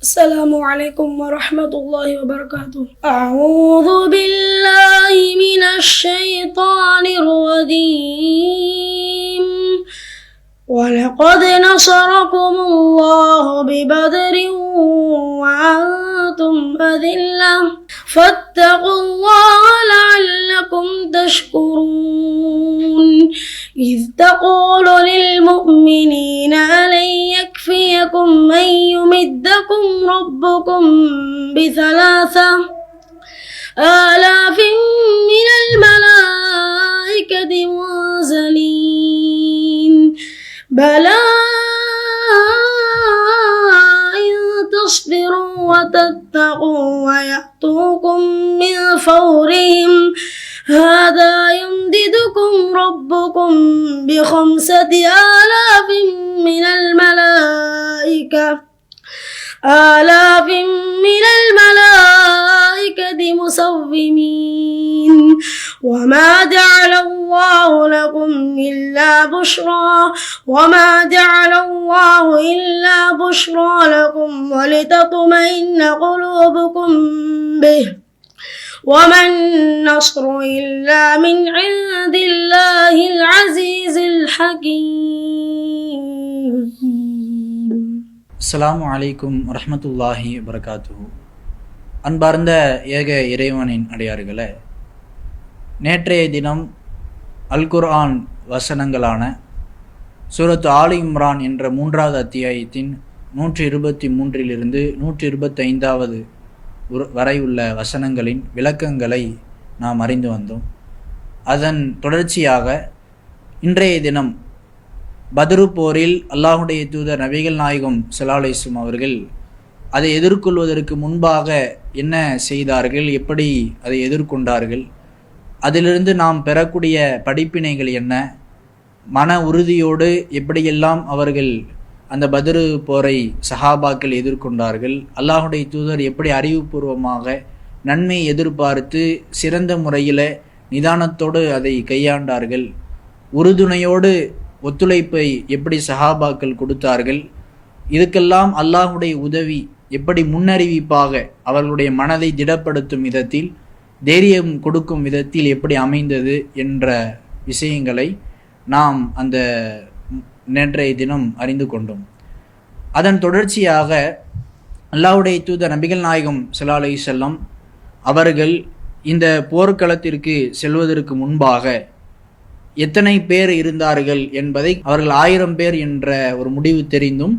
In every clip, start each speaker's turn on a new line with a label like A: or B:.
A: السلام عليكم ورحمة الله وبركاته. أعوذ بالله من الشيطان الرجيم. ولقد نصركم الله ببدر وأنتم أذلة فاتقوا الله لعلكم تشكرون. إذ تقول للمؤمنين ألن يكفيكم أن يمدكم ربكم ب3,000 من الملائكة منزلين بلى إن تصبروا وتتقوا ويأتوكم من فورهم هذا يمددكم ربكم ب5,000 من الملائكة مسومين وما جعل الله لكم إلا بشرى لكم ولتطمئن قلوبكم به وما النصر إلا من عند الله العزيز الحكيم.
B: அஸ்ஸலாமு அலைக்கும் வரஹ்மத்துல்லாஹி வபரகாத்துஹு. அன்பார்ந்த ஏக இறைவனின் அடியார்களே, நேற்றைய தினம் அல் குர்ஆன் வசனங்களான சூரத் ஆலி இம்ரான் என்ற 3வது அத்தியாயத்தின் 123 125 வரை உள்ள வசனங்களின் விளக்கங்களை நாம் அறிந்து வந்தோம். அதன் தொடர்ச்சியாக இன்றைய தினம் பத்ரு போரில் அல்லாஹுடைய தூதர் நபிகள் நாயகம் ஸல்லல்லாஹு அலைஹி வஸல்லம் அவர்கள் அதை எதிர்கொள்வதற்கு முன்பாக என்ன செய்தார்கள், எப்படி அதை எதிர்கொண்டார்கள், அதிலிருந்து நாம் பெறக்கூடிய படிப்பினைகள் என்ன, மன உறுதியோடு எப்படியெல்லாம் அவர்கள் அந்த பத்ரு போரை சஹாபாக்கள் எதிர்கொண்டார்கள், அல்லாஹுடைய தூதர் எப்படி அறிவுபூர்வமாக நன்மை எதிர்பார்த்து சிறந்த முறையில் நிதானத்தோடு அதை கையாண்டார்கள், உறுதுணையோடு ஒத்துழைப்பை எப்படி சஹாபாக்கள் கொடுத்தார்கள், இதுக்கெல்லாம் அல்லாஹுடைய உதவி எப்படி முன்னறிவிப்பாக அவர்களுடைய மனதை திடப்படுத்தும் விதத்தில், தைரியம் கொடுக்கும் விதத்தில் எப்படி அமைந்தது என்ற விஷயங்களை நாம் அந்த நேற்றைய தினம் அறிந்து கொண்டோம். அதன் தொடர்ச்சியாக அல்லாஹ்வுடைய தூதர் நபிகள் நாயகம் ஸல்லல்லாஹு அலைஹி வஸல்லம் அவர்கள் இந்த போர்க்களத்திற்கு செல்வதற்கு முன்பாக எத்தனை பேர் இருந்தார்கள் என்பதை அவர்கள் 1000 பேர் என்ற ஒரு முடிவு தெரிந்தும்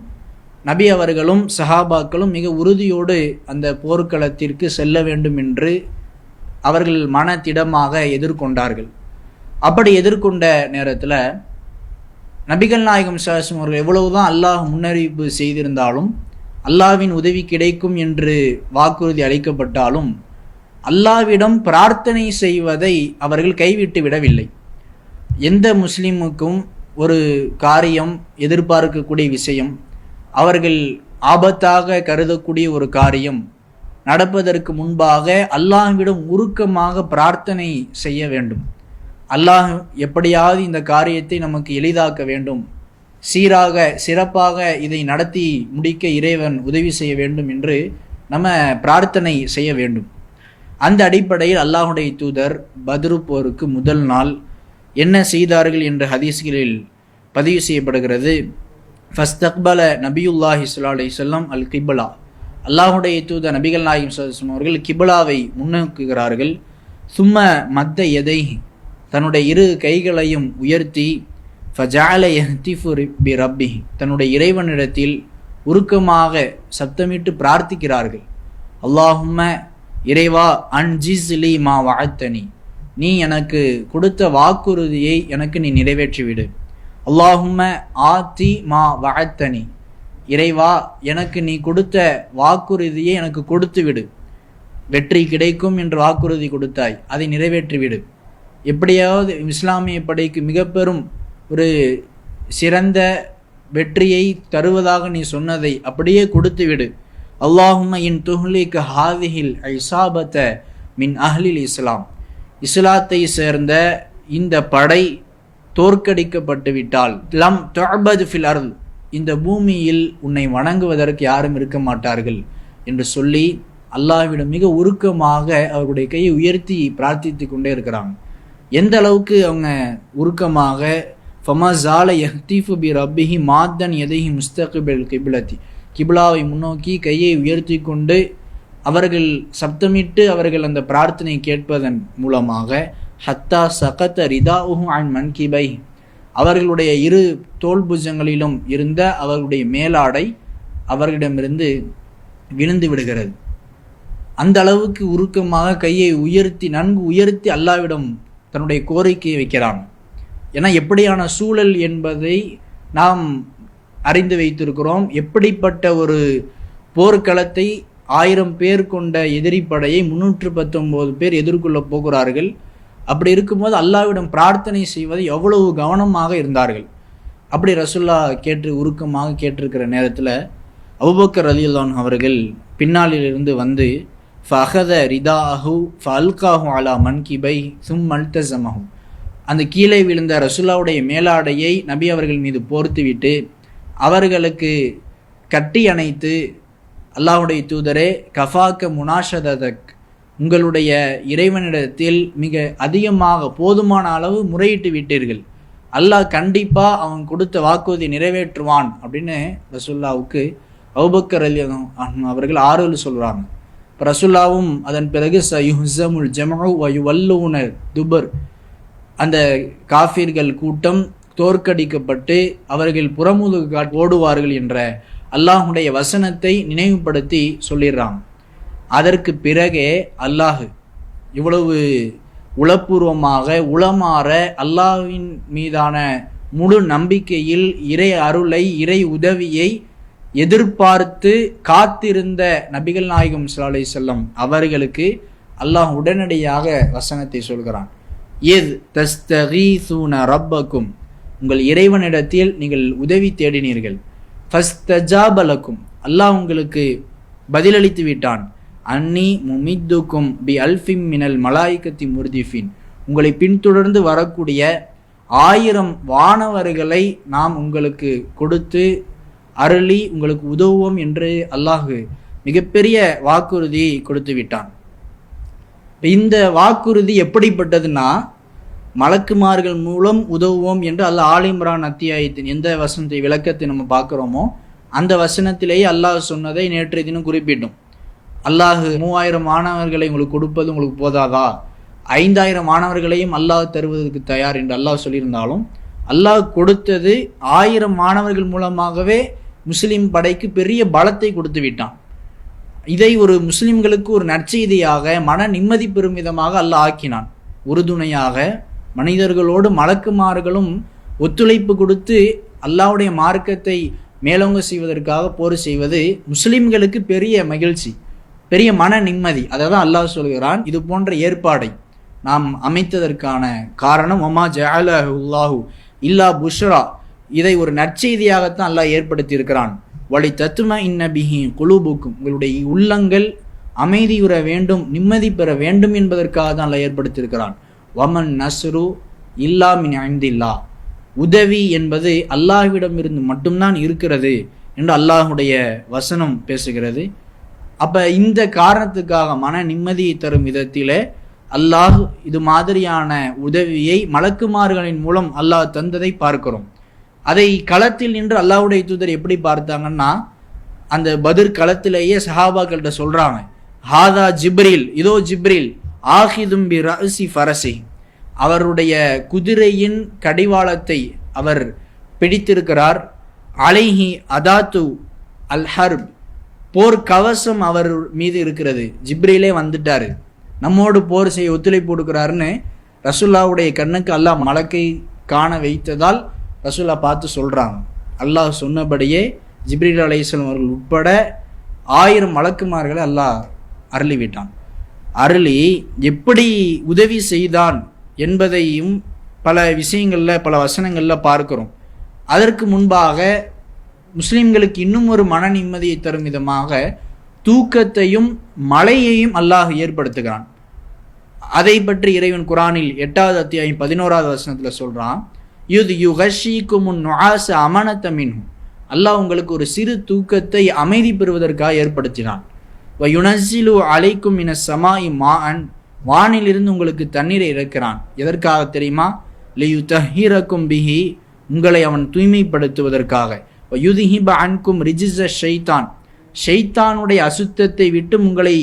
B: நபி அவர்களும் சஹாபாக்களும் மிக உறுதியோடு அந்த போர்க்களத்திற்கு செல்ல வேண்டும் என்று அவர்கள் மனதிடமாக எதிர்கொண்டார்கள். அப்படி எதிர்கொண்ட நேரத்தில் நபிகள் நாயகம் ஸல்லல்லாஹு அலைஹி வஸல்லம் அவர்கள் எவ்வளவுதான் அல்லாஹ் முன்னறிவிப்பு செய்திருந்தாலும், அல்லாஹ்வின் உதவி கிடைக்கும் என்று வாக்குறுதி அளிக்கப்பட்டாலும் அல்லாஹ்விடம் பிரார்த்தனை செய்வதை அவர்கள் கைவிட்டு விடவில்லை. எந்த முஸ்லிமுக்கும் ஒரு காரியம், எதிர்பார்க்கக்கூடிய விஷயம், அவர்கள் ஆபத்தாக கருதக்கூடிய ஒரு காரியம் நடப்பதற்கு முன்பாக அல்லாஹ்விடம் உருக்கமாக பிரார்த்தனை செய்ய வேண்டும். அல்லாஹ் எப்படியாவது இந்த காரியத்தை நமக்கு எளிதாக்க வேண்டும், சீராக சிறப்பாக இதை நடத்தி முடிக்க இறைவன் உதவி செய்ய வேண்டும் என்று நம்ம பிரார்த்தனை செய்ய வேண்டும். அந்த அடிப்படையில் அல்லாஹுடைய தூதர் பத்ரு போருக்கு முதல் நாள் என்ன செய்தார்கள் என்ற ஹதீஸ்களில் பதிவு செய்யப்படுகிறது. ஃபஸ்தக்பல நபியுல்லாஹி ஸல்லல்லாஹு அலைஹி வஸல்லம் அல் கிப்லா, அல்லாஹுடைய தூதர் நபிகள் நாயகம் ஸல்லல்லாஹு அலைஹி வஸல்லம் அவர்கள் கிப்லாவை முன்னோக்குகிறார்கள். சும்ம மத்த எதை, தன்னுடைய 2 கைகளையும் உயர்த்தி ஃபஜஅல யஹ்திஃபு பி ரப்பிஹி, தன்னுடைய இறைவனிடத்தில் உருக்கமாக சப்தமிட்டு பிரார்த்திக்கிறார்கள். அல்லாஹும்ம, இறைவா, அன்ஜிஸ்லி மா வஅத்தனி, நீ எனக்கு கொடுத்த வாக்குறுதியை எனக்கு நீ நிறைவேற்றிவிடு. அல்லாஹும்ம ஆத்தி மா வஅத்தனி, இறைவா, எனக்கு நீ கொடுத்த வாக்குறுதியை எனக்கு கொடுத்து விடு. வெற்றி கிடைக்கும் என்று வாக்குறுதி கொடுத்தாய், அதை நிறைவேற்றிவிடு. எப்படியாவது இஸ்லாமிய படைக்கு மிக பெரும் ஒரு சிறந்த வெற்றியை தருவதாக நீ சொன்னதை அப்படியே கொடுத்து விடு. அல்லாஹும்ம இன் துஹ்லிக ஹாதிஹில் இஸாபத மின் அஹ்லில் இஸ்லாம், இஸ்லாத்தை சேர்ந்த இந்த படை தோற்கடிக்கப்பட்டு விட்டால் லம் துஅபது ஃபில் அர்த், இந்த பூமியில் உன்னை வணங்குவதற்கு யாரும் இருக்க மாட்டார்கள் என்று சொல்லி அல்லாஹ்விடம் மிக உருக்கமாக அவர்களுடைய கையை உயர்த்தி பிரார்த்தித்து கொண்டே இருக்கிறாங்க. எந்த அளவுக்கு அவங்க உருக்கமாக ஃபமஸால யஹ்தீஃபு பி ரப்பிஹி மாத்தன் யதைஹி முஸ்தகிபில் கிப்லத்தி, கிப்லாவை முன்னோக்கி கையை உயர்த்தி கொண்டு அவர்கள் சப்தமிட்டு அவர்கள் அந்த பிரார்த்தனை கேட்பதன் மூலமாக ஹத்தா சகத்த ரிதாஉஹு அன் மன்கிபை, அவர்களுடைய இரு தோல் புஜங்களிலும் இருந்த அவர்களுடைய மேலாடை அவர்களிடமிருந்து விழுந்து விடுகிறது. அந்த அளவுக்கு உருக்கமாக கையை உயர்த்தி நன்கு உயர்த்தி அல்லாஹ்விடம் தன்னுடைய கோரிக்கையை வைக்கிறான். ஏன்னா எப்படியான சூழல் என்பதை நாம் அறிந்து வைத்திருக்கிறோம். எப்படிப்பட்ட ஒரு போர்க்களத்தை 1000 பேர் கொண்ட எதிரி படையை 319 பேர் எதிர்கொள்ள போகிறார்கள். அப்படி இருக்கும்போது அல்லாஹ்விடம் பிரார்த்தனை செய்வது எவ்வளவு கவனமாக இருந்தார்கள். அப்படி ரசூல்லா உருக்கமாக கேட்டிருக்கிற நேரத்தில் அபூபக்கர் ரலியல்லாஹு அன்ஹு அவர்கள் பின்னாலிலிருந்து வந்து ஃபஅஹத ரிதாஹு ஃபஅல்காஹு அலா மன்கிபை சும்ம அல்தஸமஹு, அந்த கீழே விழுந்த ரசூல்லாவுடைய மேலாடையை நபி அவர்கள் மீது போர்த்துவிட்டு அவர்களுக்கு கட்டி அணைத்து, அல்லாஹ்வுடைய தூதரே கஃபாக்க முனாஷதக், உங்களுடைய இறைவனிடத்தில் மிக அதிகமாக போதுமான அளவு முறையிட்டு விட்டீர்கள், அல்லாஹ் கண்டிப்பாக அவன் கொடுத்த வாக்குறுதி நிறைவேற்றுவான் அப்படின்னு ரசூல்லாவுக்கு அபூபக்கர் ரலியல்லாஹு அன்ஹு அவர்கள் ஆறுதல் சொல்கிறாங்க. இப்போ ரசூல்லாவும் அதன் பிறகு சயுஹ்ஸமுல் ஜம்உ வ யுவல்லூன துபர், அந்த காஃபிர்கள் கூட்டம் தோற்கடிக்கப்பட்டு அவர்கள் புறமுதுகு ஓடுவார்கள் என்ற அல்லாஹுடைய வசனத்தை நினைவுபடுத்தி சொல்லிடுறாங்க. அதற்கு பிறகே அல்லாஹ் இவ்வளவு உளப்பூர்வமாக உளமாற அல்லாஹ்வின் மீதான முழு நம்பிக்கையில் இறை அருளை இறை உதவியை எதிர்பார்த்து காத்திருந்த நபிகள் நாயகம் ஸல்லல்லாஹு அலைஹி வஸல்லம் அவர்களுக்கு அல்லாஹ் உடனடியாக வசனத்தை சொல்கிறான். இத் தஸ்தகீஸூன ரப்பக்கும், உங்கள் இறைவனிடத்தில் நீங்கள் உதவி தேடினீர்கள். ஃபஸ்தஜாப லக்கும், அல்லாஹ் உங்களுக்கு பதிலளித்து விட்டான். அன்னி முமித்துக்கும் பி அல்ஃபிம் மினல் மலாயிகத்தி முர்திஃபின், உங்களை பின்தொடர்ந்து வரக்கூடிய 1000 வானவர்களை நாம் உங்களுக்கு கொடுத்து அருளி உங்களுக்கு உதவுவோம் என்று அல்லாஹ் மிகப்பெரிய வாக்குறுதி கொடுத்து விட்டான். இந்த வாக்குறுதி எப்படிப்பட்டதுன்னா, மலக்குமார்கள் மூலம் உதவுவோம் என்று அல்லாஹ் ஆல் இம்ரான் அத்தியாயத்தின் எந்த வசனத்தை விளக்கத்தை நம்ம பார்க்குறோமோ அந்த வசனத்திலேயே அல்லாஹ் சொன்னதை நேற்றைய தினம் குறிப்பிட்டோம். அல்லாஹ் 3000 மாணவர்களை உங்களுக்கு கொடுப்பது உங்களுக்கு போதாதா, 5000 மாணவர்களையும் அல்லாஹ் தருவதற்கு தயார் என்று அல்லாஹ் சொல்லியிருந்தாலும், அல்லாஹ் கொடுத்தது 1000 மாணவர்கள் மூலமாகவே முஸ்லிம் படைக்கு பெரிய பலத்தை கொடுத்து விட்டான். இதை ஒரு முஸ்லிம்களுக்கு ஒரு நற்செய்தியாக மன நிம்மதி பெறும் விதமாக அல்லாஹ் ஆக்கினான். உறுதுணையாக மனிதர்களோடு மலக்குமார்களும் ஒத்துழைப்பு கொடுத்து அல்லாஹ்வுடைய மார்க்கத்தை மேலோங்க செய்வதற்காக போர் செய்வது முஸ்லிம்களுக்கு பெரிய மகிழ்ச்சி, பெரிய மன நிம்மதி. அதை தான் அல்லாஹ் சொல்கிறான், இது போன்ற ஏற்பாடை நாம் அமைத்ததற்கான காரணம் வமா ஜஅலஹுல்லாஹு இல்லா புஷ்ரா, இதை ஒரு நற்செய்தியாகத்தான் அல்லாஹ் ஏற்படுத்தி இருக்கிறான். வலி தத்தும இன்னபிஹி குலூபுக்கும், உங்களுடைய உள்ளங்கள் அமைதியுற வேண்டும், நிம்மதி பெற வேண்டும் என்பதற்காக தான் அல்லாஹ் ஏற்படுத்தியிருக்கிறான். வமன் நஸ்ரு இல்லா மின் இந்தில்லா, உதவி என்பது அல்லாஹ்விடம் இருந்து மட்டும்தான் இருக்கிறது என்று அல்லாஹுடைய வசனம் பேசுகிறது. அப்போ இந்த காரணத்துக்காக மன நிம்மதியை தரும் விதத்தில் அல்லாஹ் இது மாதிரியான உதவியை மலக்குமார்களின் மூலம் அல்லாஹ் தந்ததை பார்க்கிறோம். அதை களத்தில் நின்று அல்லாஹ்வுடைய தூதர் எப்படி பார்த்தாங்கன்னா, அந்த பத்ர் களத்திலேயே சஹாபாக்கள்கிட்ட சொல்கிறாங்க, ஹாதா ஜிப்ரில், இதோ ஜிப்ரில் ஆஹிதும் பி ரஅசி ஃபரசி, அவருடைய குதிரையின் கடிவாளத்தை அவர் பிடித்திருக்கிறார். அலைஹி அதாத்து அல் ஹர்ப், போர் கவசம் அவர் மீது இருக்கிறது. ஜிப்ரீலே வந்துட்டாரு, நம்மோடு போர் செய்ய ஒத்துழைப்பு கொடுக்கிறாருன்னு ரசூல்லாவுடைய கண்ணுக்கு அல்லாஹ் மலக்கை காண வைத்ததால் ரசூல்லா பார்த்து சொல்கிறாங்க. அல்லாஹ் சொன்னபடியே ஜிப்ரீல் அலைஹிஸ்ஸலாம் அவர்கள் உட்பட 1000 மலக்குமார்களை அல்லாஹ் அருளிவிட்டான். அருளி எப்படி உதவி செய்தான் என்பதையும் பல விஷயங்களில் பல வசனங்களில் பார்க்கிறோம். அதற்கு முன்பாக முஸ்லிம்களுக்கு இன்னும் ஒரு மன நிம்மதியை தரும் விதமாக தூக்கத்தையும் மழையையும் அல்லாஹ் ஏற்படுத்துகிறான். அதை பற்றி இறைவன் குரானில் 8வது அத்தியாயம் 11வது வசனத்தில் சொல்கிறான், யுத் யுகஷீக்குமுன் நுஆஸ அமனத மின்ஹு, அல்லாஹ் உங்களுக்கு ஒரு சிறு தூக்கத்தை அமைதி பெறுவதற்காக ஏற்படுத்தினான். வயுனஸ்ஸிலு அலைக்கும் மினஸ் ஸமாஇ மாஅன், வானிலிருந்து உங்களுக்கு தண்ணீரை இறக்கிறான். எதற்காக தெரியுமா? லியுதஹிரக்கும் பிஹி, உங்களை அவன் தூய்மைப்படுத்துவதற்காக. வயுதிஹிப அன்கும் ரிஜிஸ ஷைத்தான், ஷைத்தானுடைய அசுத்தத்தை விட்டு உங்களை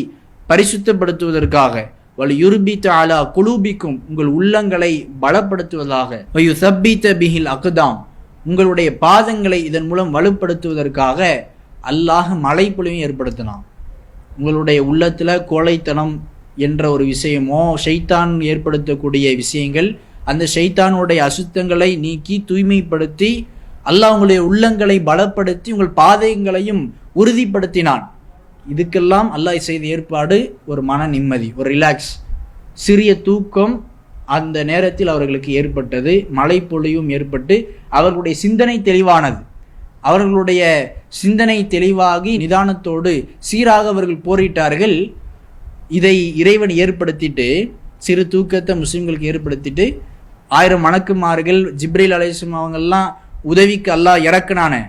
B: பரிசுத்தப்படுத்துவதற்காக. வலியுர்பித அலா குலூபிக்கும், உங்கள் உள்ளங்களை பலப்படுத்துவதாக. வயுஸப்பித பிஹில் அக்தாம், உங்களுடைய பாதங்களை இதன் மூலம் வலுப்படுத்துவதற்காக அல்லாஹ் மழை பொழிவையும் ஏற்படுத்தினான். உங்களுடைய உள்ளத்துல கோழைத்தனம் என்ற ஒரு விஷயமோ, ஷைத்தான் ஏற்படுத்தக்கூடிய விஷயங்கள், அந்த ஷைத்தானுடைய அசுத்தங்களை நீக்கி தூய்மைப்படுத்தி அல்லாஹ் உங்களுடைய உள்ளங்களை பலப்படுத்தி உங்கள் பாதங்களையும் உறுதிப்படுத்தினான். இதுக்கெல்லாம் அல்லாஹ் செய்த ஏற்பாடு ஒரு மன நிம்மதி, ஒரு ரிலாக்ஸ், சிறிய தூக்கம் அந்த நேரத்தில் அவர்களுக்கு ஏற்பட்டது. மழை பொழிவும் ஏற்பட்டு அவர்களுடைய சிந்தனை தெளிவானது. அவர்களுடைய சிந்தனை தெளிவாகி நிதானத்தோடு சீராக அவர்கள் போரிட்டார்கள். இதை இறைவன் ஏற்படுத்திட்டு, சிறு தூக்கத்தை முஸ்லிம்களுக்கு ஏற்படுத்திட்டு 1000 மலக்குமார்கள் ஜிப்ரீல் அலைஹிஸ்ஸலாம் அவங்கெல்லாம் உதவிக்கு அல்லாஹ் இறக்குனானே,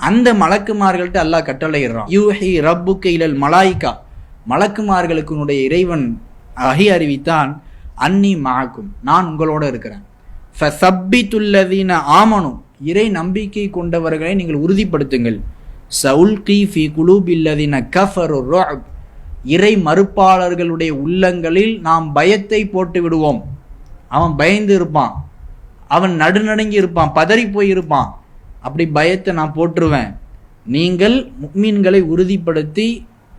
B: அந்த மலக்குமார்கள்ட்ட அல்லாஹ் கட்டளையிடுறான். யூஹி ரப்புக இலல் மலாயிகா, மலக்குமார்களுக்கு உன்னுடைய இறைவன் அறிவித்தான், அன்னி மஅக்கும், நான் உங்களோட இருக்கிறேன். ஃபஸப்பித்துல்லதீன ஆமனு, இறை நம்பிக்கை கொண்டவர்களை நீங்கள் உறுதிப்படுத்துங்கள். சவுல்கி ஃபி குலூபில்லதீன கஃபரு ருஅப், இறை மறுப்பாளர்களுடைய உள்ளங்களில் நாம் பயத்தை போட்டு விடுவோம். அவன் பயந்து இருப்பான், அவன் நடுநடுங்கி இருப்பான், பதறி போயிருப்பான். அப்படி பயத்தை நான் போட்டுருவேன். நீங்கள் முஃமின்களை உறுதிப்படுத்தி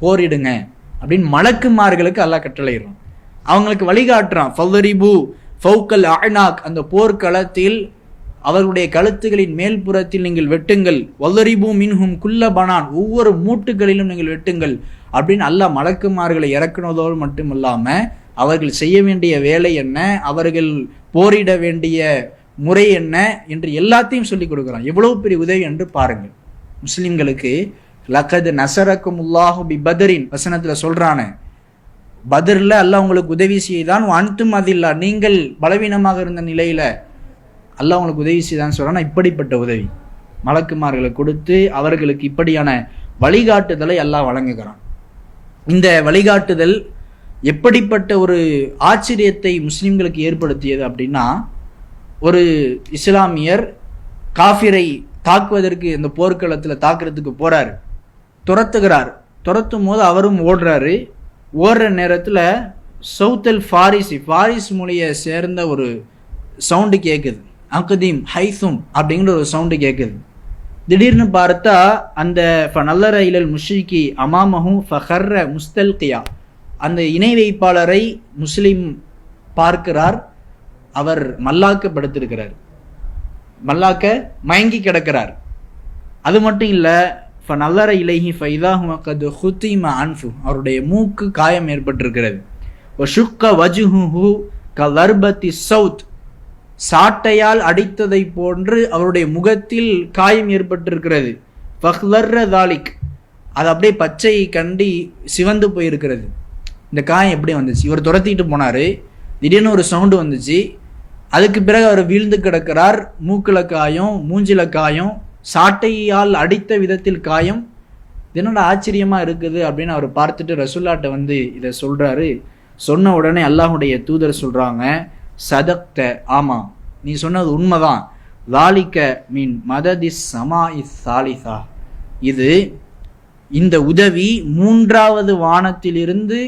B: போரிடுங்க அப்படின்னு மலக்குமார்களுக்கு அல்லாஹ் கட்டளையிடுறான். அவங்களுக்கு வழிகாட்டுறான். ஃபல்ரிபு ஃபௌகல் அஅனாக், அந்த போர்க்களத்தில் அவர்களுடைய கழுத்துகளின் மேல்புறத்தில் நீங்கள் வெட்டுங்கள். வல்ரிபு மின்ஹும் குல்ல பனான், ஒவ்வொரு மூட்டுகளிலும் நீங்கள் வெட்டுங்கள் அப்படின்னு அல்லாஹ் மலக்குமார்களை இறக்குனதோடு மட்டுமல்லாம அவர்கள் செய்ய வேண்டிய வேலை என்ன, அவர்கள் போரிட வேண்டிய முறை என்ன என்று எல்லாத்தையும் சொல்லிக் கொடுக்குறான். எவ்வளவு பெரிய உதவி என்று பாருங்கள் முஸ்லிம்களுக்கு. லகத் நஸரக்குமுல்லாஹு பி பத்ரின் வசனத்துல சொல்றானே, பத்ர்ல அல்லாஹ் உங்களுக்கு உதவி செய்தான். அன்தும் அதில்லா, நீங்கள் பலவீனமாக இருந்த நிலையில அல்லாஹ் உங்களுக்கு உதவி செய்தான்னு சொல்றான். இப்படிப்பட்ட உதவி மலக்குமார்களை கொடுத்து அவர்களுக்கு இப்படியான வழிகாட்டுதலை அல்லாஹ் வழங்குகிறான். இந்த வழிகாட்டுதல் எப்படிப்பட்ட ஒரு ஆச்சரியத்தை முஸ்லிம்களுக்கு ஏற்படுத்தியது அப்படின்னா, ஒரு இஸ்லாமியர் காஃபிரை தாக்குவதற்கு இந்த போர்க்களத்தில் தாக்குறதுக்கு போறாரு, துரத்துகிறார். துரத்தும் போது அவரும் ஓடுறாரு. ஓடுற நேரத்தில் சவுத்தல் ஃபாரிஸ் மொழியை சேர்ந்த ஒரு சவுண்டு கேட்குது. அகதீம் ஹைசும் அப்படிங்கிற ஒரு சவுண்டு கேட்குது. திடீர்னு பார்த்தா அந்த நல்லற இலல் முஷ்ரிகி அமாமஹு ஃபஹர்ர முஸ்தல்கியா, அந்த இணை வைப்பாளரை முஸ்லிம் பார்க்கிறார். அவர் மல்லாக்கப்படுத்திருக்கிறார், மல்லாக்க மயங்கி கிடக்கிறார். அது மட்டும் இல்லை, நல்லற இலைஹி ஃபைதாஹு கது ஹுத்திம அன்ஃபு, அவருடைய மூக்கு காயம் ஏற்பட்டிருக்கிறது. வஷுக்க வஜுஹு கலர்பத்தி சவுத், சாட்டையால் அடித்ததை போன்று அவருடைய முகத்தில் காயம் ஏற்பட்டிருக்கிறது. ஃபஹ்லர்ர தாலிக், அது அப்படியே பச்சை கண்டி சிவந்து போயிருக்கிறது. இந்த காயம் எப்படி வந்துச்சு? இவர் துரத்திட்டு போனாரு, திடீர்னு ஒரு சவுண்டு வந்துச்சு. அதுக்கு பிறகு அவர் வீழ்ந்து கிடக்கிறார். மூக்குல காயம், மூஞ்சில காயம், சாட்டையால் அடித்த விதத்தில் காயம். என்னடா ஆச்சரியமா இருக்குது அப்படின்னு அவர் பார்த்துட்டு ரசூல்லாட்ட வந்து இதை சொல்றாரு. சொன்ன உடனே அல்லாஹுடைய தூதர் சொல்றாங்க, சதக்த, ஆமா நீ சொன்னது உண்மைதான். லாலிக்க மீன் மததிஸ் சமாஇஸ் சாலிசா, இது இந்த உதவி 3வது வானத்திலிருந்து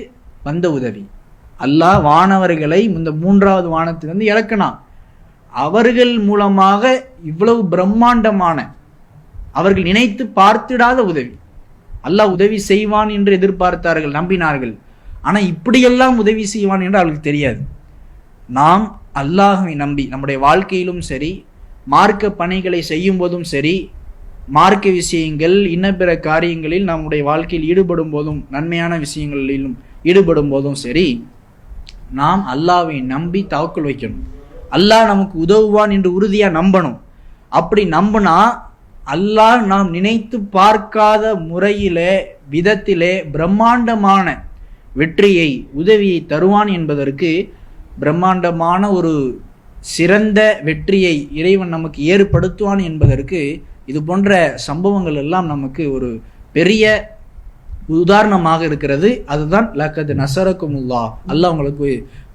B: வந்த உதவி. அல்லாஹ் வானவர்களை இந்த 3வது வானத்திலிருந்து இறக்கினான். அவர்கள் மூலமாக இவ்வளவு பிரம்மாண்டமான, அவர்கள் நினைத்து பார்த்திடாத உதவி. அல்லாஹ் உதவி செய்வான் என்று எதிர்பார்த்தார்கள், நம்பினார்கள். ஆனா இப்படியெல்லாம் உதவி செய்வான் என்று அவர்களுக்கு தெரியாது. நாம் அல்லாஹ்வை நம்பி நம்முடைய வாழ்க்கையிலும் சரி, மார்க்க பணிகளை செய்யும் போதும் சரி, மார்க்க விஷயங்கள் இன்ன பிற காரியங்களில் நம்முடைய வாழ்க்கையில் ஈடுபடும் போதும், நன்மையான விஷயங்களிலும் ஈடுபடும் போதும் சரி, நாம் அல்லாஹ்வை நம்பி தவக்குல் வைக்கணும். அல்லாஹ் நமக்கு உதவுவான் என்று உறுதியா நம்பணும். அப்படி நம்பினா அல்லாஹ் நாம் நினைத்து பார்க்காத முறையிலே, விதத்திலே பிரம்மாண்டமான வெற்றியை, உதவியை தருவான் என்பதற்கு, பிரம்மாண்டமான ஒரு சிறந்த வெற்றியை இறைவன் நமக்கு ஏற்படுத்துவான் என்பதற்கு இது போன்ற சம்பவங்கள் எல்லாம் நமக்கு ஒரு பெரிய உதாரணமாக இருக்கிறது. அதுதான் லக்கத் நஸரக்குமுல்லாஹ், அல்லாஹ் உங்களுக்கு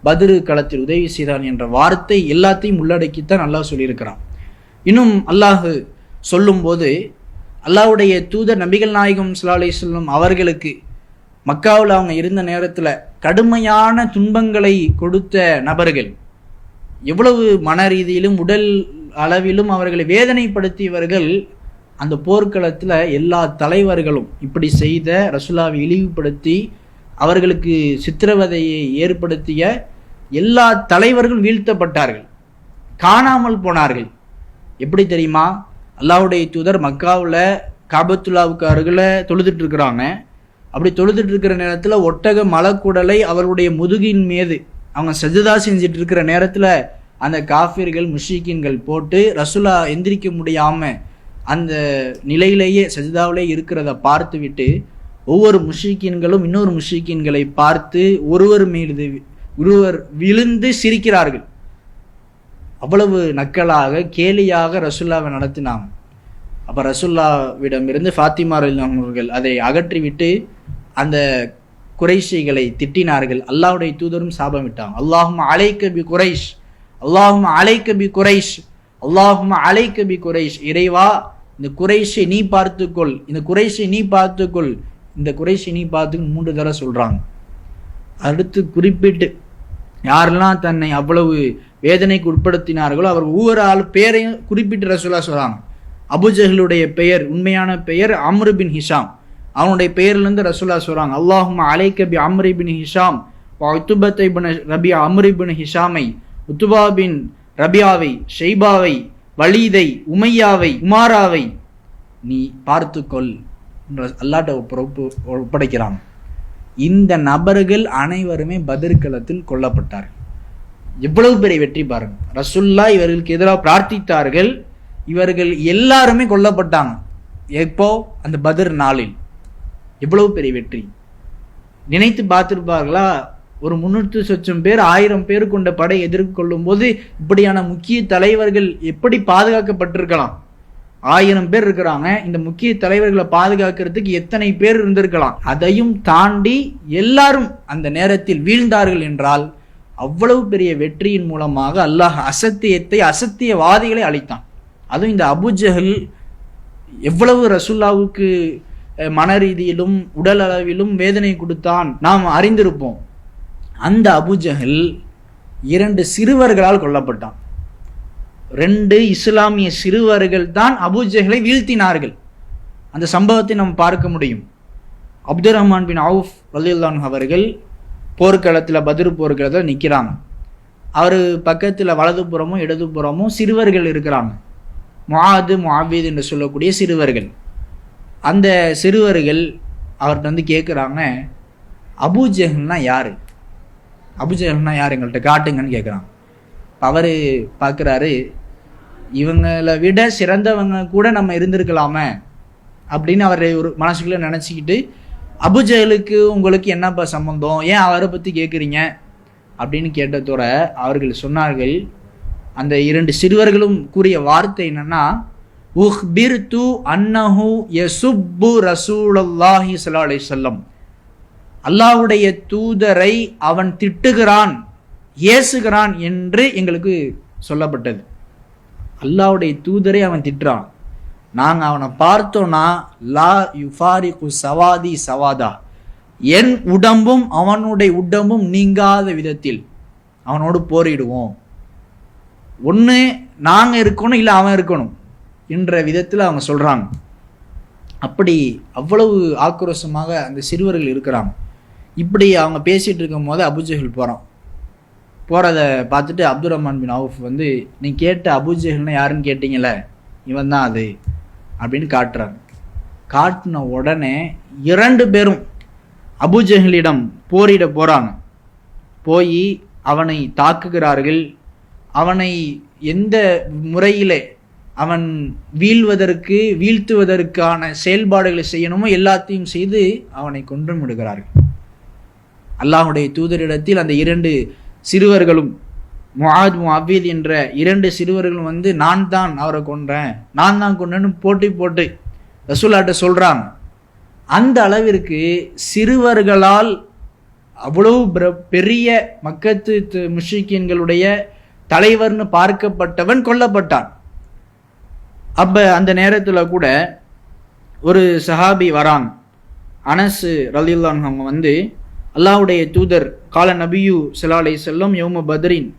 B: பத்ரு களத்தில் உதவி செய்தான் என்ற வார்த்தை எல்லாத்தையும் உள்ளடக்கித்தான் அல்லாஹ் சொல்லியிருக்கிறான். இன்னும் அல்லாஹ் சொல்லும்போது அல்லாஹ்வுடைய தூதர் நபிகள் நாயகம் ஸல்லல்லாஹு அலைஹி வஸல்லம் அவர்களுக்கு மக்காவில் அவங்க இருந்த நேரத்தில் கடுமையான துன்பங்களை கொடுத்த நபர்கள், எவ்வளவு மன ரீதியிலும் உடல் அளவிலும் அவர்களை வேதனைப்படுத்தியவர்கள், அந்த போர்க்களத்தில் எல்லா தலைவர்களும் இப்படி செய்த ரசூலாவை இழிவுபடுத்தி அவர்களுக்கு சித்திரவதையை ஏற்படுத்திய எல்லா தலைவர்களும் வீழ்த்தப்பட்டார்கள், காணாமல் போனார்கள். எப்படி தெரியுமா? அல்லாஹ்வுடைய தூதர் மக்காவில் காபத்துல்லாவுக்கு அருகில் தொழுதுட்டு இருக்கிறாங்க. அப்படி தொழுதுட்டு இருக்கிற நேரத்தில் ஒட்டக மலக்குடலை அவருடைய முதுகின் மீது அவங்க சஜதா செஞ்சுட்டு இருக்கிற நேரத்தில் அந்த காஃபிர்கள் முஷ்ரிக்கீன்கள் போட்டு ரசூலா எந்திரிக்க முடியாமல் அந்த நிலையிலேயே சஜதாவிலே இருக்கிறத பார்த்து விட்டு ஒவ்வொரு முஷ்ரிக்கீன்களும் இன்னொரு முஷ்ரிக்கீன்களை பார்த்து ஒருவர் மீது ஒருவர் விழுந்து சிரிக்கிறார்கள். அவ்வளவு நக்கலாக கேலியாக ரசூல்லாவை நடத்தினாங்க. அப்போ ரசூல்லாவிடமிருந்து ஃபாத்திமா ரலியல்லாஹு அவர்கள் அதை அகற்றிவிட்டு அந்த குறைஷிகளை திட்டினார்கள். அல்லாஹ்வுடைய தூதரும் சாபமிட்டாங்க. அல்லாஹும்ம அலைக்க பி குரைஷ், அல்லாஹும்ம அலைக்க பி குரைஷ், அல்லாஹும்ம அலைக்க பி குரைஷ். இறைவா, இந்த குறைஷை நீ பார்த்துக்கொள், இந்த குறைஷை நீ பார்த்துக்கொள், இந்த குறைஷை நீ பார்த்துக்கொள் 3 தடவை சொல்றாங்க. அடுத்து குறிப்பிட்டு யாரெல்லாம் தன்னை அவ்வளவு வேதனைக்கு உட்படுத்தினார்களோ அவர் ஒவ்வொரு ஆள் பேரையும் குறிப்பிட்டு ரசூலா சொல்றாங்க. அபுஜஹலுடைய பெயர், உண்மையான பெயர் அம்ரு பின் ஹிஷாம், அவனுடைய பெயர்லேருந்து ரசூலா சொல்றாங்க அல்லாஹும்ம அலைக்க பி அம்ரு பின் ஹிஷாம் உத்துபத்தை பின் ரபியா, அம்ரு பின் ஹிஷாமை, உத்துபா பின் ரபியாவை, ஷைபாவை, வலீதை, உமையாவை, உமாராவை நீ பார்த்துக்கொள் அல்லாஹ்ட்ட ஒப்படைக்கிறாங்க. இந்த நபர்கள் அனைவருமே பத்ர்களத்தில் கொல்லப்பட்டார்கள். எவ்வளவு பெரிய வெற்றி பாருங்க. ரசூல்லா இவர்களுக்கு எதிராக பிரார்த்தித்தார்கள், இவர்கள் எல்லாருமே கொல்லப்பட்டாங்க. எப்போ? அந்த பத்ர் நாளில். எவ்வளவு பெரிய வெற்றி நினைத்து பார்த்திருப்பார்களா? ஒரு 300 லட்சம் பேர் 1000 பேர் கொண்ட படை எதிர்கொள்ளும் போது இப்படியான முக்கிய தலைவர்கள் எப்படி பாதுகாக்கப்பட்டிருக்கலாம்? 1000 பேர் இருக்கிறாங்க, இந்த முக்கிய தலைவர்களை பாதுகாக்கிறதுக்கு எத்தனை பேர் இருந்திருக்கலாம்? அதையும் தாண்டி எல்லாரும் அந்த நேரத்தில் வீழ்ந்தார்கள் என்றால் அவ்வளவு பெரிய வெற்றியின் மூலமாக அல்லாஹ் அசத்தியவாதிகளை அழித்தான். அதுவும் இந்த அபுஜஹல் எவ்வளவு ரசூல்லாவுக்கு மன ரீதியிலும் உடல் அளவிலும் வேதனை கொடுத்தான் நாம் அறிந்திருப்போம். அந்த அபுஜஹல் 2 சிறுவர்களால் கொல்லப்பட்டான். 2 இஸ்லாமிய சிறுவர்கள் தான் அபுஜஹலை வீழ்த்தினார்கள். அந்த சம்பவத்தை நாம் பார்க்க முடியும். அப்துர் ரஹ்மான் பின் அவுஃப் ரலியல்லாஹு அன்ஹு அவர்கள் போர்க்களத்தில் பத்ர் போர்க்களத்தில் நிற்கிறாங்க. அவர் பக்கத்தில் வலதுபுறமும் இடதுபுறமும் சிறுவர்கள் இருக்கிறாங்க. முஆது, முஆவீத் என்று சொல்லக்கூடிய சிறுவர்கள். அந்த சிறுவர்கள் அவர்கிட்ட வந்து கேட்குறாங்க, அபூஜஹல்னா யார்? அபூஜஹல்னா யார், எங்கள்கிட்ட காட்டுங்கன்னு கேட்குறாங்க. அவர் பார்க்குறாரு, இவங்களை விட சிறந்தவங்க கூட நம்ம இருந்திருக்கலாமே அப்படின்னு அவர் ஒரு மனசுக்குள்ளே நினச்சிக்கிட்டு, அபூஜஹலுக்கு உங்களுக்கு என்னப்பா சம்பந்தம், ஏன் அவரை பற்றி கேட்குறீங்க அப்படின்னு கேட்டதோட அவர்கள் சொன்னார்கள், அந்த 2 சிறுவர்களும் கூறிய வார்த்தை என்னன்னா, உஹ்பிர்து அன்னஹு யசுப்பு ரசூலுல்லாஹி ஸல்லல்லாஹு அலைஹி வஸல்லம், அல்லாஹ்வுடைய தூதரை அவன் திட்டுகிறான், ஏசுகிறான் என்று எங்களுக்கு சொல்லப்பட்டது. அல்லாஹ்வுடைய தூதரை அவன் திட்டுறான், நாங்கள் அவனை பார்த்தோன்னா லா யுஃபாரிகு சவாதி சவாதா, என் உடம்பும் அவனுடைய உடம்பும் நீங்காத விதத்தில் அவனோடு போரிடுவோம், ஒன்று நாங்கள் இருக்கணும் இல்லை அவன் இருக்கணும் என்ற விதத்தில் அவங்க சொல்கிறாங்க. அப்படி அவ்வளவு ஆக்ரோஷமாக அந்த சிறுவர்கள் இருக்கிறாங்க. இப்படி அவங்க பேசிகிட்டு இருக்கும் போது அபூஜஹல் போகிறத பார்த்துட்டு அப்துர் ரஹ்மான் பின் அவுஃப் வந்து, நீ கேட்ட அபூஜஹல்னா யாருன்னு கேட்டீங்களே, இவன் தான் அது அப்படின்னு காட்டுறாங்க. காட்டின உடனே 2 பேரும் அபூஜஹலிடம் போரிட போகிறாங்க. போய் அவனை தாக்குகிறார்கள். அவனை எந்த முறையிலே அவன் வீழ்த்துவதற்கான செயல்பாடுகளை செய்யணுமோ எல்லாத்தையும் செய்து அவனை கொன்றும் விடுகிறார்கள். அல்லாஹ்வுடைய தூதரிடத்தில் அந்த 2 சிறுவர்களும் முஆத் முஅவ்வீத் என்ற 2 சிறுவர்கள் வந்து நான் தான் அவரை கொன்றேன், நான் தான் கொன்றேன்னு போட்டு ரசூலுல்லாஹ்ட்ட சொல்றாங்க. அந்த அளவிற்கு சிறுவர்களால் அவ்வளவு பெரிய மக்கத்து முஷ்ரிக்கீன்களுடைய தலைவர்னு பார்க்கப்பட்டவன் கொல்லப்பட்டான். அப்ப அந்த நேரத்துல கூட ஒரு சஹாபி வராங்க, அனஸ் ரலியல்லாஹு அன்ஹு. அவங்க வந்து அல்லாஹ்வுடைய தூதர் கால நபியு ஸல்லல்லாஹு அலைஹி வஸல்லம் யௌம பத்ரின்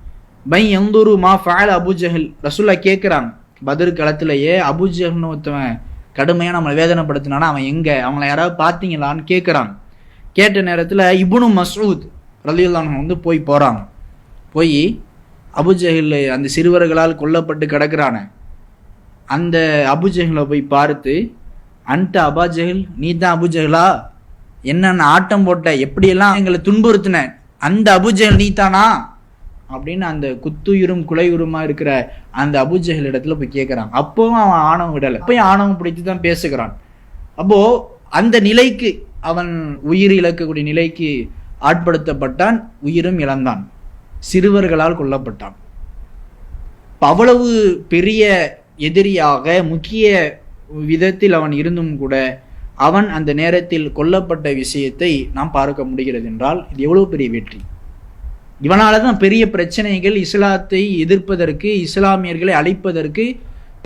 B: பை யன்துரு மா ஃபஅல அபூ ஜஹல். ரசூலுல்லாஹ் கேட்குறாங்க, பத்ர் களத்திலேயே அபூ ஜஹல்னு ஒருத்தவன் கடுமையாக நம்மளை வேதனைப்படுத்தினானா அவன் எங்கே, அவங்கள யாராவது பார்த்தீங்களான்னு கேட்குறாங்க. கேட்ட நேரத்தில் இப்னு மஸ்ஊத் ரலியல்லாஹு அன்ஹு வந்து போகிறாங்க. போய் அபூ ஜஹல் அந்த சிறுவர்களால் கொல்லப்பட்டு கிடக்கிறான அந்த அபூ ஜஹலை போய் பார்த்து, அந்த அபா ஜஹல், நீ தான் அபூ ஜஹலா, என்னென்ன ஆட்டம் போட்ட, எப்படியெல்லாம் எங்களை துன்புறுத்தின அந்த அபூ ஜஹல் நீ தானா அப்படின்னு அந்த குத்துயிரும் குலையுருமா இருக்கிற அந்த அபூ ஜஹல் இடத்துல போய் கேட்குறாங்க. அப்போவும் அவன் ஆணவம் விடலை, அப்பயும் ஆணவம் பிடித்து தான் பேசுகிறான். அப்போ அந்த நிலைக்கு அவன் உயிர் இழக்கக்கூடிய நிலைக்கு ஆட்படுத்தப்பட்டான், உயிரும் இழந்தான், சிறுவர்களால் கொல்லப்பட்டான். அவ்வளவு பெரிய எதிரியாக முக்கிய விதத்தில் அவன் இருந்தும் கூட அவன் அந்த நேரத்தில் கொல்லப்பட்ட விஷயத்தை நாம் பார்க்க முடிகிறது என்றால் இது எவ்வளவு பெரிய வெற்றி. இவனால தான் பெரிய பிரச்சனைகள் இஸ்லாத்தை எதிர்ப்பதற்கு, இஸ்லாமியர்களை அழிப்பதற்கு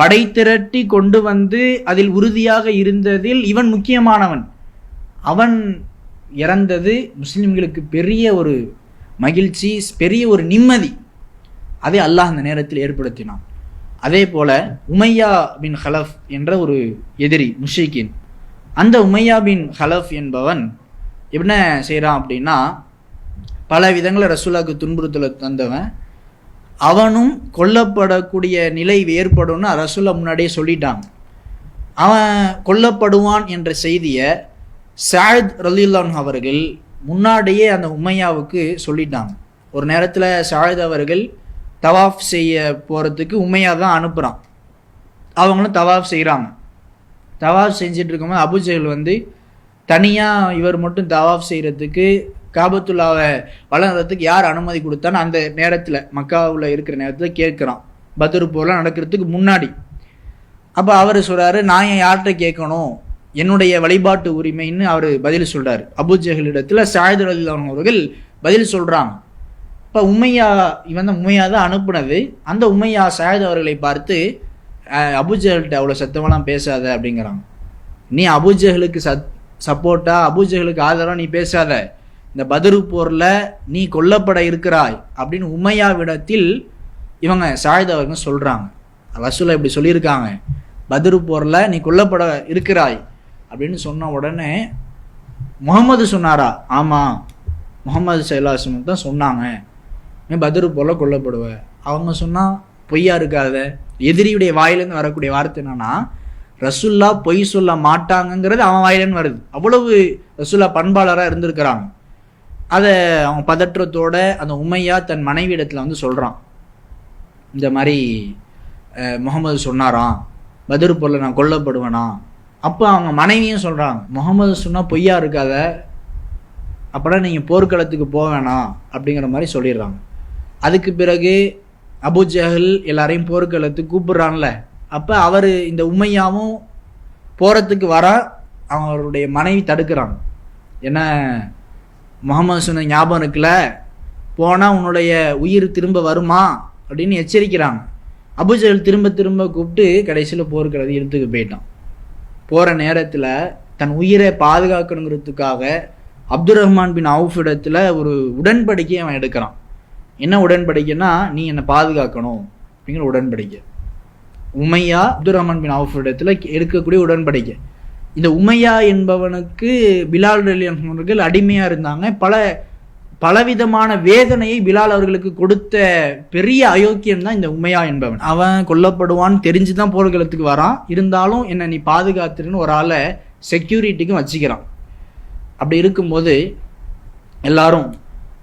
B: படை திரட்டி கொண்டு வந்து அதில் உறுதியாக இருந்ததில் இவன் முக்கியமானவன். அவன் இறந்தது முஸ்லிம்களுக்கு பெரிய ஒரு மகிழ்ச்சி, பெரிய ஒரு நிம்மதி. அதை அல்லாஹ் அந்த நேரத்தில் ஏற்படுத்தினான். அதே போல உமையா பின் ஹலஃப் என்ற ஒரு எதிரி முஷ்ரிக்கின், அந்த உமையா பின் ஹலஃப் என்பவன் என்ன செய்கிறான் அப்படின்னா, பல விதங்களை ரசூலுல்லாஹ்க்கு துன்புறுத்தலை தந்தவன். அவனும் கொல்லப்படக்கூடிய நிலை ஏற்படும்னு ரசூலுல்லாஹ் முன்னாடியே சொல்லிட்டாங்க. அவன் கொல்லப்படுவான் என்ற செய்தியை சஅத் ரலியல்லாஹு அன்ஹு அவர்கள் முன்னாடியே அந்த உமையாவுக்கு சொல்லிட்டாங்க. ஒரு நேரத்தில் சஅத் அவர்கள் தவாஃப் செய்ய போகிறதுக்கு உமையா தான் அனுப்புகிறான். அவங்களும் தவாஃப் செய்கிறாங்க. தவாஃப் செஞ்சுட்டு இருக்கும்போது அபூ ஜஹல் வந்து தனியாக இவர் மட்டும் தவாஃப் செய்கிறதுக்கு, காபத்துல்லாவை வளர்கிறதுக்கு யார் அனுமதி கொடுத்தான்னு அந்த நேரத்தில் மக்காவில் இருக்கிற நேரத்தில் கேட்குறான், பத்ர் போர்லாம் நடக்கிறதுக்கு முன்னாடி. அப்போ அவர் சொல்கிறாரு, நான் ஏன் யார்கிட்ட கேட்கணும், என்னுடைய வழிபாட்டு உரிமைன்னு அவர் பதில் சொல்கிறார். அபூ ஜஹல் இடத்துல சஅத் ரலியல்லாஹு அன்ஹு அவர்கள் பதில் சொல்கிறாங்க. இப்போ உமையா, இவன் தான் உமையா தான் அனுப்புனது. அந்த உமையா சஅத் அவர்களை பார்த்து, அபூ ஜஹல்கிட்ட அவ்வளோ சத்தமெல்லாம் பேசாத அப்படிங்கிறாங்க. நீ அபூ ஜஹலுக்கு சப்போர்ட்டா, அபூ ஜஹலுக்கு ஆதரவாக நீ பேசாத, இந்த பத்ரு போரில் நீ கொல்லப்பட இருக்கிறாய் அப்படின்னு உமையாவிடத்தில் இவங்க சஅத் அவர்கள் சொல்கிறாங்க. ரசூலுல்லாஹ் இப்படி சொல்லியிருக்காங்க, பத்ரு போரில் நீ கொல்லப்பட இருக்கிறாய் அப்படின்னு சொன்ன உடனே முகமது சொன்னாரா? ஆமாம், முகமது ஸல்லல்லாஹு அலைஹி வஸல்லம் தான் சொன்னாங்க, நீ பத்ரு போரில் கொல்லப்படுவ. அவங்க சொன்னால் பொய்யா இருக்காத. எதிரியுடைய வாயிலேருந்து வரக்கூடிய வார்த்தை என்னன்னா, ரசூலுல்லாஹ் பொய் சொல்ல மாட்டாங்கங்கிறது அவன் வாயிலேருந்து வருது. அவ்வளவு ரசூலுல்லாஹ் பண்பாளராக இருந்திருக்கிறாங்க. அதை அவன் பதற்றத்தோட அந்த உமையா தன் மனைவி இடத்துல வந்து சொல்கிறான், இந்த மாதிரி முகமது சொன்னாராம், பத்ர் போரில் நான் கொல்லப்படுவேனா. அப்போ அவங்க மனைவியும் சொல்கிறாங்க, முகமது சொன்னால் பொய்யா இருக்காத, அப்போனா நீங்கள் போர்க்களத்துக்கு போக வேணாம் அப்படிங்கிற மாதிரி சொல்லிடுறாங்க. அதுக்கு பிறகு அபூ ஜஹல் எல்லாரையும் போர்க்களத்துக்கு கூப்பிடுறான்ல, அப்போ அவர் இந்த உமையாவும் போகிறதுக்கு வர அவருடைய மனைவி தடுக்கிறாங்க. என்ன, முகமது சொன்ன ஞாபகம் இருக்குல்ல, போனால் உன்னுடைய உயிர் திரும்ப வருமா அப்படின்னு எச்சரிக்கிறாங்க. அபூ ஜஹல் திரும்ப திரும்ப கூப்பிட்டு கடைசியில் போர்க்களத்துக்கு இழுத்துக்கு போயிட்டான். போகிற நேரத்தில் தன் உயிரை பாதுகாக்கணுங்கிறதுக்காக அப்துர் ரஹ்மான் பின் அவுஃப் இடத்துல ஒரு உடன்படிக்கை அவன் எடுக்கிறான். என்ன உடன்படிக்கைன்னா, நீ என்னை பாதுகாக்கணும் அப்படிங்கிற உடன்படிக்கை. உமையா அப்துர் ரஹ்மான் பின் அவுஃப் இடத்துல எடுக்கக்கூடிய உடன்படிக்கை. இந்த உமையா என்பவனுக்கு பிலால் ரலியல்லாஹு அன்ஹு அவர்கள் அடிமையாக இருந்தாங்க. பலவிதமான வேதனையை பிலால் அவர்களுக்கு கொடுத்த பெரிய அயோக்கியம் தான் இந்த உமையா என்பவன். அவன் கொல்லப்படுவான்னு தெரிஞ்சு தான் போர்க்களத்துக்கு வரான். இருந்தாலும் என்னை நீ பாதுகாத்துருன்னு ஒரு ஆளை செக்யூரிட்டிக்கும் வச்சுக்கிறான். அப்படி இருக்கும்போது எல்லாரும்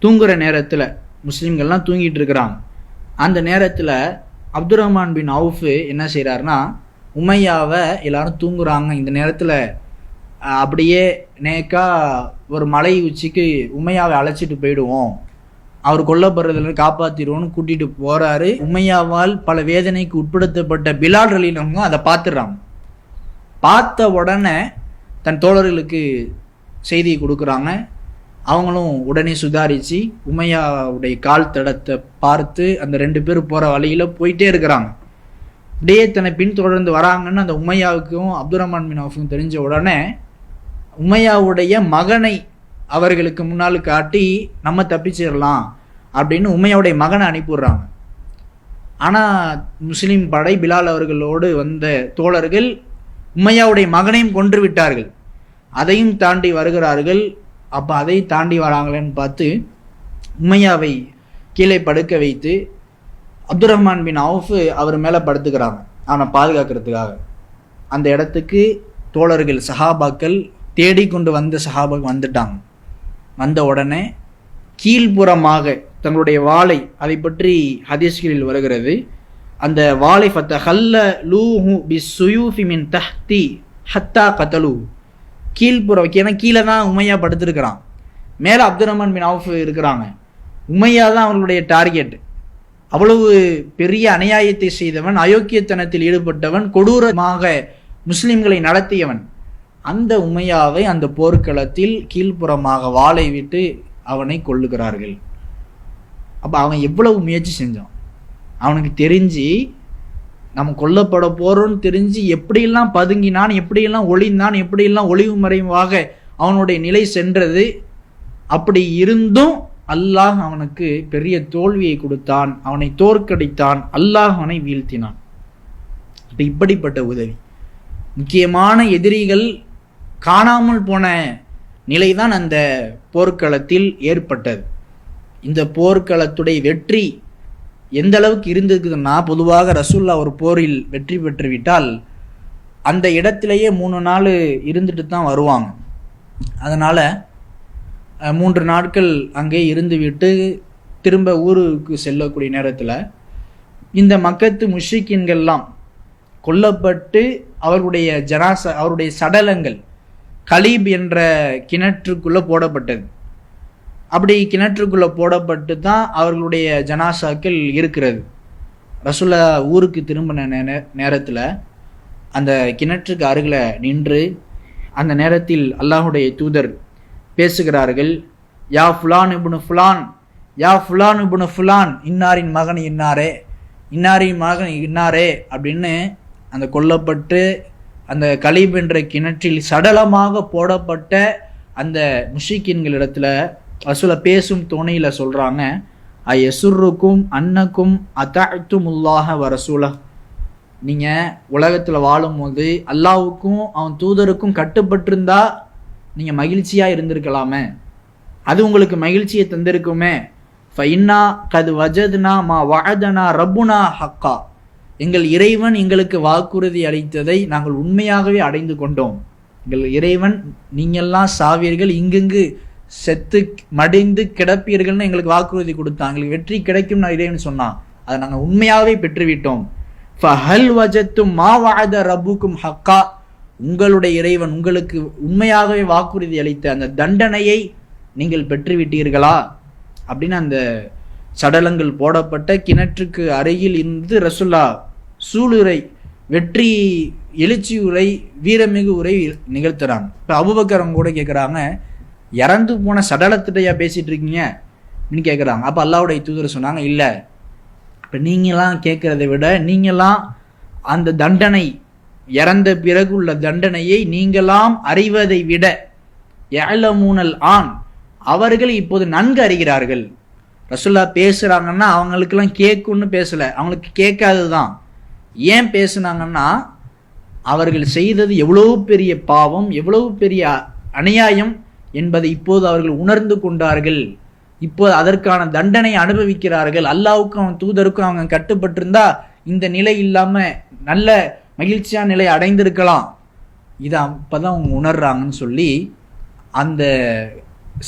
B: தூங்குகிற நேரத்தில், முஸ்லீம்கள்லாம் தூங்கிட்டு இருக்கிறாங்க. அந்த நேரத்தில் அப்துர் ரஹ்மான் பின் அவுஃப் என்ன செய்கிறாருன்னா, உமையாவை எல்லாரும் தூங்குறாங்க, இந்த நேரத்தில் அப்படியே நேக்கா ஒரு மலை உச்சிக்கு உமையாவை அழைச்சிட்டு போயிடுவோம் அவர் கொல்லப்படுறதுல காப்பாத்திடுவோன்னு கூட்டிட்டு போறாரு. உமையாவால் பல வேதனைக்கு உட்படுத்தப்பட்ட பிலால் ரலியல்லாஹு அதை பார்த்துடுறாங்க. பார்த்த உடனே தன் தோழர்களுக்கு செய்தி கொடுக்குறாங்க. அவங்களும் உடனே சுதாரித்து உமையாவுடைய கால் தடத்தை பார்த்து அந்த 2 பேர் போகிற வழியில் போயிட்டே இருக்கிறாங்க. அப்படியே தன்னை பின்தொடர்ந்து வராங்கன்னு அந்த உமையாவுக்கும் அப்துல் ரஹ்மான் பின் அவுஃபுக்கும் தெரிஞ்ச உடனே உமையாவுடைய மகனை அவர்களுக்கு முன்னால் காட்டி நம்ம தப்பிச்சிடலாம் அப்படின்னு உமையாவுடைய மகனை அனுப்பிடுறாங்க. ஆனால் முஸ்லீம் படை பிலால் அவர்களோடு வந்த தோழர்கள் உமையாவுடைய மகனையும் கொன்று விட்டார்கள். அதையும் தாண்டி வருகிறார்கள். அப்போ அதை தாண்டி வராங்களேன்னு பார்த்து உமையாவை கீழே படுக்க வைத்து அப்துல் ரஹ்மான் பின் அவுஃப் அவர் மேலே படுத்துக்கிறாங்க அவனை பாதுகாக்கிறதுக்காக. அந்த இடத்துக்கு தோழர்கள் சஹாபாக்கள் தேடிக்கொண்டு வந்த சஹாபாக்கள் வந்துட்டாங்க. வந்த உடனே கீழ்ப்புறமாக தங்களுடைய வாளை, அதை பற்றி ஹதீஸ்களில் வருகிறது, அந்த வாளை ஃபத்தஹல்ல லூஹு பிஸ்ஸுயூஃபி மின் தஹ்தி ஹத்தா கதலு, கீழ்ப்புறம், ஏன்னா கீழே தான் உமையா படுத்திருக்கிறான், மேலே அப்துல் ரஹ்மான் பின் அவுஃப் இருக்கிறாங்க. உமையா தான் அவர்களுடைய டார்கெட். அவ்வளவு பெரிய அநியாயத்தை செய்தவன், அயோக்கியத்தனத்தில் ஈடுபட்டவன், கொடூரமாக முஸ்லிம்களை நடத்தியவன். அந்த உமையாவை அந்த போர்க்களத்தில் கீழ்ப்புறமாக வாளை விட்டு அவனை கொல்லுகிறார்கள். அப்போ அவன் எவ்வளவு முயற்சி செஞ்சான். அவனுக்கு தெரிஞ்சு நம்ம கொல்லப்பட போறோம்னு தெரிஞ்சு எப்படியெல்லாம் பதுங்கினான், எப்படியெல்லாம் ஒளிந்தான், எப்படியெல்லாம் ஒளிவு மறைவாக அவனுடைய நிலை சென்றது. அப்படி இருந்தும் அல்லாஹ் அவனுக்கு பெரிய தோல்வியை கொடுத்தான், அவனை தோற்கடித்தான், அல்லாஹ் அவனை வீழ்த்தினான். இப்படிப்பட்ட உதவி, முக்கியமான எதிரிகள் காணாமல் போன நிலைதான் அந்த போர்க்களத்தில் ஏற்பட்டது. இந்த போர்க்களத்துடைய வெற்றி எந்த அளவுக்கு இருந்திருக்குதுன்னா, பொதுவாக ரசூல்லா ஒரு போரில் வெற்றி பெற்று விட்டால் அந்த இடத்திலேயே 3 நாள் இருந்துட்டு தான் வருவாங்க. அதனால் 3 நாட்கள் அங்கே இருந்து விட்டு திரும்ப ஊருக்கு செல்லக்கூடிய நேரத்தில் இந்த மக்கத்து முஷ்ரிக்கீன்கள்லாம் கொல்லப்பட்டு அவர்களுடைய ஜனாசா, அவருடைய சடலங்கள் கலீப் என்ற கிணற்றுக்குள்ளே போடப்பட்டது. அப்படி கிணற்றுக்குள்ளே போடப்பட்டு தான் அவர்களுடைய ஜனாசாக்கள் இருக்கிறது. ரசூலுல்லா ஊருக்கு திரும்பின நேரத்தில் அந்த கிணற்றுக்கு அருகில் நின்று அந்த நேரத்தில் அல்லாஹுடைய தூதர் பேசுகிறார்கள். யா ஃபுலான் இப்னு ஃபுலான், யா ஃபுலான் இப்னு ஃபுலான், இன்னாரின் மகன் இன்னாரே, இன்னாரின் மகன் இன்னாரே அப்படின்னு அந்த கொல்லப்பட்டு அந்த கலீப் என்ற கிணற்றில் சடலமாக போடப்பட்ட அந்த முஷ்ரிக்கீன்களிடத்துல ரசூலா பேசும் துணையில் சொல்கிறாங்க, அயசுருக்கும் அன்னக்கும் அத்தஅத்துமுல்லாஹ வ ரசூலஹ், நீங்கள் உலகத்தில் வாழும்போது அல்லாஹ்வுக்கும் அவன் தூதருக்கும் கட்டுப்பட்டிருந்தா நீங்கள் மகிழ்ச்சியாக இருந்திருக்கலாமே, அது உங்களுக்கு மகிழ்ச்சியை தந்திருக்குமே. ஃபைன்னா கது வஜத்னா மா வஅதனா ரப்புனா ஹக்கா, எங்கள் இறைவன் எங்களுக்கு வாக்குறுதி அளித்ததை நாங்கள் உண்மையாகவே அடைந்து கொண்டோம். எங்கள் இறைவன் நீங்கள்லாம் சாவீர்கள், இங்கெங்கு செத்து மடிந்து கிடப்பீர்கள்னு எங்களுக்கு வாக்குறுதி கொடுத்தான், எங்களுக்கு வெற்றி கிடைக்கும் நான் இறைவன் சொன்னான், அதை நாங்கள் உண்மையாகவே பெற்றுவிட்டோம். ஃபஹல் வஜத்தும் மா வஅத ரப்புக்கும் ஹக்கா, உங்களுடைய இறைவன் உங்களுக்கு உண்மையாகவே வாக்குறுதி அளித்த அந்த தண்டனையை நீங்கள் பெற்றுவிட்டீர்களா அப்படின்னு அந்த சடலங்கள் போடப்பட்ட கிணற்றுக்கு அருகில் இருந்து ரசூலுல்லா சூளுரை, வெற்றி எழுச்சி உரை, வீரமிகு உரை நிகழ்த்துறாங்க. இப்போ அபூபக்கர் கூட கேட்குறாங்க, இறந்து போன சடலத்திட்டையா பேசிட்டு இருக்கீங்க அப்படின்னு கேட்குறாங்க. அப்போ அல்லாஹ்வுடைய தூதர் சொன்னாங்க, இல்லை, இப்போ நீங்களாம் கேட்குறதை விட நீங்களாம் அந்த தண்டனை, இறந்த பிறகு உள்ள தண்டனையை நீங்களாம் அறிவதை விட யஅலமூனல் ஆன், அவர்கள் இப்போது நன்கு அறிகிறார்கள். ரசூலுல்லா பேசுகிறாங்கன்னா அவங்களுக்கெல்லாம் கேட்குன்னு பேசலை, அவங்களுக்கு கேட்காது தான். ஏன் பேசுனாங்கன்னா அவர்கள் செய்தது எவ்வளவு பெரிய பாவம், எவ்வளவு பெரிய அநியாயம் என்பதை இப்போது அவர்கள் உணர்ந்து கொண்டார்கள். இப்போது அதற்கான தண்டனை அனுபவிக்கிறார்கள். அல்லாஹ்வுக்கும் அவன் தூதருக்கும் அவங்க கட்டுப்பட்டிருந்தா இந்த நிலை இல்லாமல் நல்ல மகிழ்ச்சியான நிலை அடைந்திருக்கலாம். இதை அப்போதான் அவங்க உணர்றாங்கன்னு சொல்லி அந்த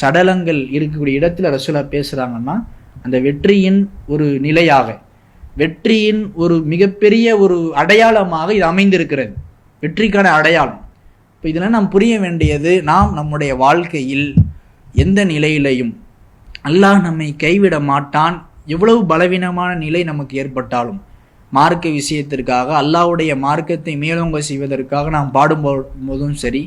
B: சடலங்கள் இருக்கக்கூடிய இடத்துல ரசூலுல்லா பேசுகிறாங்கன்னா அந்த வெற்றியின் ஒரு நிலையாக, வெற்றியின் ஒரு மிகப்பெரிய ஒரு அடையாளமாக இது அமைந்திருக்கிறது, வெற்றிக்கான அடையாளம். இப்போ இதில் நாம் புரிய வேண்டியது, நாம் நம்முடைய வாழ்க்கையில் எந்த நிலையிலையும் அல்லாஹ் நம்மை கைவிட மாட்டான். எவ்வளவு பலவீனமான நிலை நமக்கு ஏற்பட்டாலும் மார்க்க விஷயத்திற்காக, அல்லாஹ்வுடைய மார்க்கத்தை மேலோங்க செய்வதற்காக நாம் பாடும்போதும் சரி,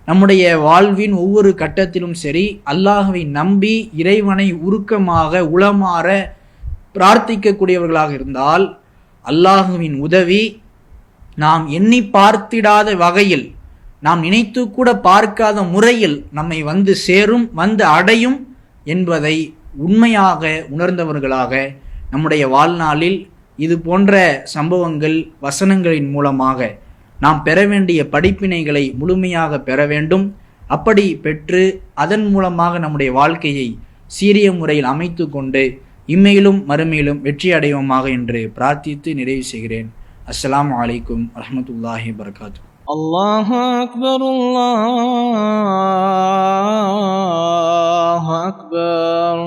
B: நம்முடைய வாழ்வின் ஒவ்வொரு கட்டத்திலும் சரி, அல்லாஹ்வை நம்பி இறைவனை உருக்கமாக உளமாற பிரார்த்திக்கக்கூடியவர்களாக இருந்தால் அல்லாஹுவின் உதவி நாம் எண்ணி பார்த்திடாத வகையில், நாம் நினைத்து கூட பார்க்காத முறையில் நம்மை வந்து சேரும், வந்து அடையும் என்பதை உண்மையாக உணர்ந்தவர்களாக நம்முடைய வாழ்நாளில் இது போன்ற சம்பவங்கள் வசனங்களின் மூலமாக நாம் பெற வேண்டிய படிப்பினைகளை முழுமையாக பெற வேண்டும். அப்படி பெற்று அதன் மூலமாக நம்முடைய வாழ்க்கையை சீரிய முறையில் அமைத்து கொண்டு இம்மையிலும் மறுமையிலும் வெற்றி அடைவோமாக என்று பிரார்த்தித்து நிறைவு செய்கிறேன். அஸ்ஸலாமு அலைக்கும் வரஹ்மத்துல்லாஹி வபரகாத்துஹு.
C: அல்லாஹு அக்பர், அல்லாஹு அக்பர்.